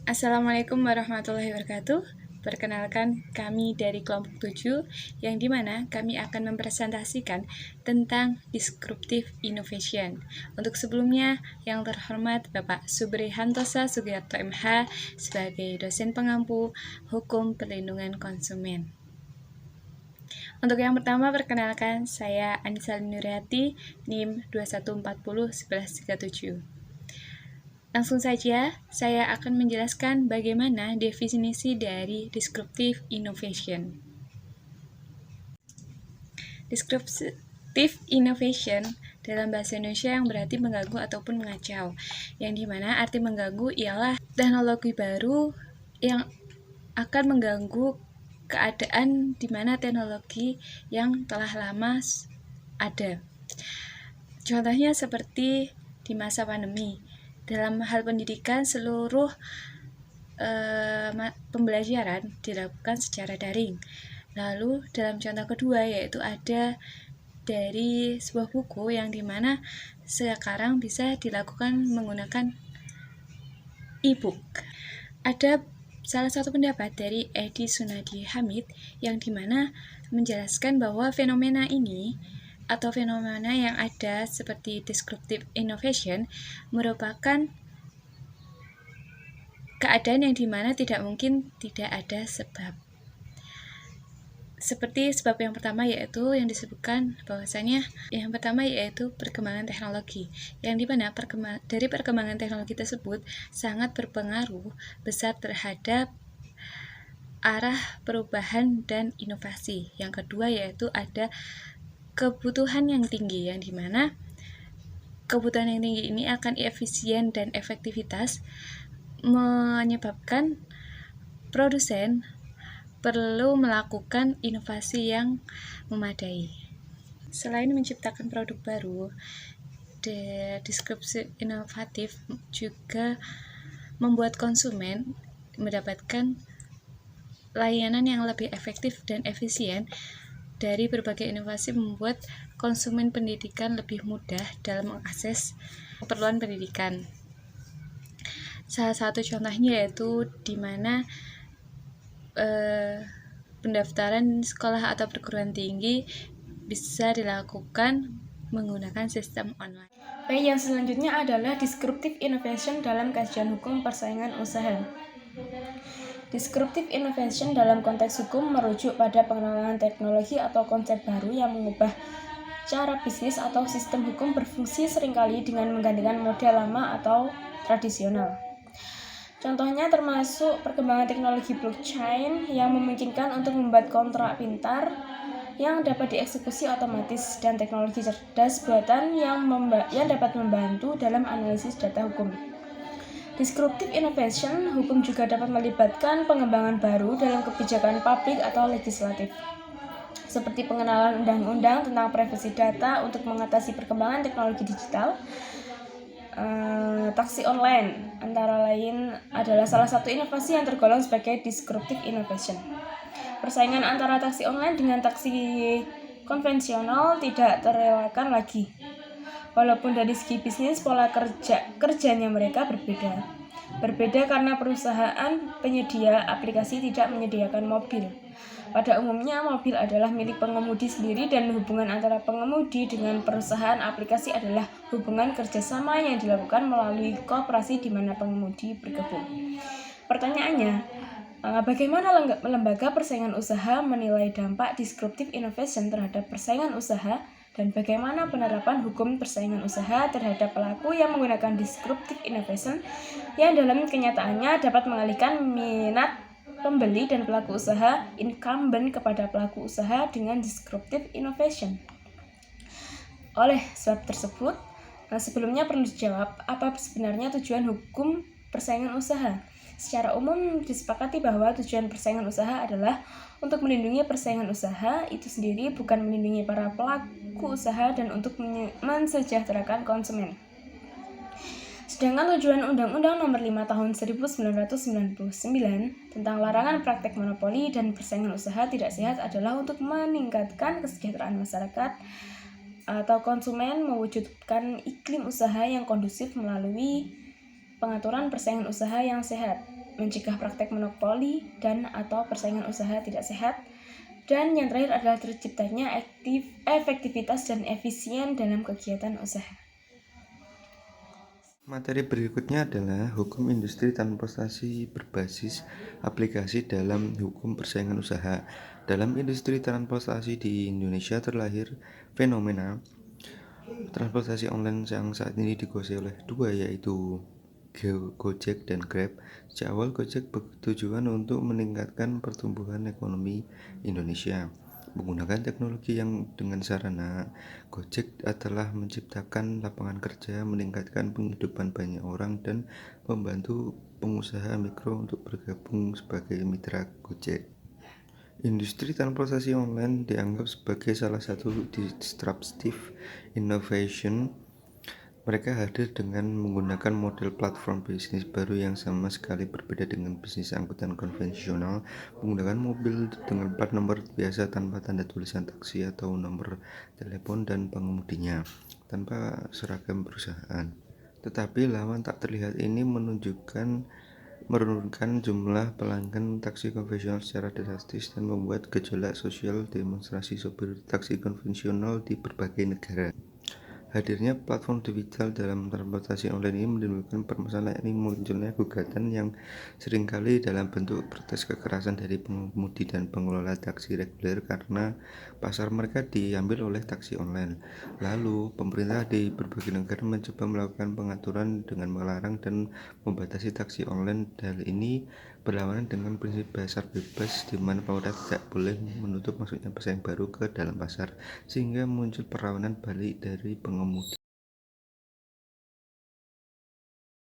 Assalamualaikum warahmatullahi wabarakatuh. Perkenalkan, kami dari kelompok 7, yang dimana kami akan mempresentasikan tentang Disruptive Innovation. Untuk sebelumnya, yang terhormat Bapak Subri Hantosa Sugiyarto MH sebagai dosen pengampu Hukum Perlindungan Konsumen. Untuk yang pertama, perkenalkan, saya Anissa Nuriati, NIM 21401137. Langsung saja, saya akan menjelaskan bagaimana definisi dari Disruptive Innovation. Disruptive Innovation dalam bahasa Indonesia yang berarti mengganggu ataupun mengacau, yang dimana arti mengganggu ialah teknologi baru yang akan mengganggu keadaan di mana teknologi yang telah lama ada. Contohnya seperti di masa pandemi. Dalam hal pendidikan, seluruh pembelajaran dilakukan secara daring. Lalu dalam contoh kedua yaitu ada dari sebuah buku yang dimana sekarang bisa dilakukan menggunakan e-book. Ada salah satu pendapat dari Edi Sunadi Hamid yang dimana menjelaskan bahwa fenomena ini atau fenomena yang ada seperti disruptive innovation merupakan keadaan yang dimana tidak mungkin tidak ada sebab. Seperti sebab yang pertama yaitu yang disebutkan bahwasanya yang pertama yaitu perkembangan teknologi, yang dimana dari perkembangan teknologi tersebut sangat berpengaruh besar terhadap arah perubahan dan inovasi. Yang kedua yaitu ada kebutuhan yang tinggi, yang dimana kebutuhan yang tinggi ini akan efisien dan efektivitas menyebabkan produsen perlu melakukan inovasi yang memadai. Selain menciptakan produk baru, disruptive inovatif juga membuat konsumen mendapatkan layanan yang lebih efektif dan efisien. Dari berbagai inovasi membuat konsumen pendidikan lebih mudah dalam mengakses keperluan pendidikan. Salah satu contohnya yaitu di mana pendaftaran sekolah atau perguruan tinggi bisa dilakukan menggunakan sistem online. Baik, yang selanjutnya adalah disruptive innovation dalam kajian hukum persaingan usaha. Disruptive innovation dalam konteks hukum merujuk pada pengenalan teknologi atau konsep baru yang mengubah cara bisnis atau sistem hukum berfungsi seringkali dengan menggantikan model lama atau tradisional. Contohnya termasuk perkembangan teknologi blockchain yang memungkinkan untuk membuat kontrak pintar yang dapat dieksekusi otomatis dan teknologi cerdas buatan yang dapat membantu dalam analisis data hukum. Disruptive innovation hukum juga dapat melibatkan pengembangan baru dalam kebijakan publik atau legislatif, seperti pengenalan undang-undang tentang privasi data untuk mengatasi perkembangan teknologi digital. Taksi online antara lain adalah salah satu inovasi yang tergolong sebagai disruptive innovation. Persaingan antara taksi online dengan taksi konvensional tidak terelakkan lagi. Walaupun dari segi bisnis, pola kerjanya mereka berbeda. Berbeda karena perusahaan penyedia aplikasi tidak menyediakan mobil. Pada umumnya, mobil adalah milik pengemudi sendiri dan hubungan antara pengemudi dengan perusahaan aplikasi adalah hubungan kerjasama yang dilakukan melalui koperasi di mana pengemudi bergabung. Pertanyaannya, bagaimana lembaga persaingan usaha menilai dampak disruptive innovation terhadap persaingan usaha dan bagaimana penerapan hukum persaingan usaha terhadap pelaku yang menggunakan disruptive innovation yang dalam kenyataannya dapat mengalihkan minat pembeli dan pelaku usaha incumbent kepada pelaku usaha dengan disruptive innovation. Oleh sebab tersebut, sebelumnya perlu dijawab apa sebenarnya tujuan hukum persaingan usaha. Secara umum disepakati bahwa tujuan persaingan usaha adalah untuk melindungi persaingan usaha itu sendiri, bukan melindungi para pelaku usaha dan untuk mensejahterakan konsumen. Sedangkan tujuan Undang-Undang Nomor 5 Tahun 1999 tentang larangan praktek monopoli dan persaingan usaha tidak sehat adalah untuk meningkatkan kesejahteraan masyarakat atau konsumen, mewujudkan iklim usaha yang kondusif melalui pengaturan persaingan usaha yang sehat. mencegah praktek monopoli dan atau persaingan usaha tidak sehat. Dan yang terakhir adalah terciptanya efektivitas dan efisien dalam kegiatan usaha. Materi berikutnya adalah hukum industri transportasi berbasis aplikasi dalam hukum persaingan usaha. Dalam industri transportasi di Indonesia terlahir fenomena transportasi online yang saat ini dikuasai oleh dua, yaitu Gojek dan Grab. Sejak awal Gojek bertujuan untuk meningkatkan pertumbuhan ekonomi Indonesia. Menggunakan teknologi yang dengan sarana Gojek adalah menciptakan lapangan kerja, meningkatkan penghidupan banyak orang, dan membantu pengusaha mikro untuk bergabung sebagai mitra Gojek. Industri transportasi online dianggap sebagai salah satu disruptive innovation. Mereka hadir dengan menggunakan model platform bisnis baru yang sama sekali berbeda dengan bisnis angkutan konvensional, menggunakan mobil dengan plat nomor biasa tanpa tanda tulisan taksi atau nomor telepon dan pengemudinya, tanpa seragam perusahaan. Tetapi lawan tak terlihat ini menurunkan jumlah pelanggan taksi konvensional secara drastis dan membuat gejolak sosial demonstrasi sopir taksi konvensional di berbagai negara. Hadirnya platform digital dalam transportasi online ini menimbulkan permasalahan. Ini munculnya gugatan yang seringkali dalam bentuk protes kekerasan dari pengemudi dan pengelola taksi reguler karena pasar mereka diambil oleh taksi online. Lalu, pemerintah di berbagai negara mencoba melakukan pengaturan dengan melarang dan membatasi taksi online. Hal ini berlawanan dengan prinsip pasar bebas, di mana pemerintah tidak boleh menutup masuknya pesaing baru ke dalam pasar, sehingga muncul perlawanan balik dari pengemudi.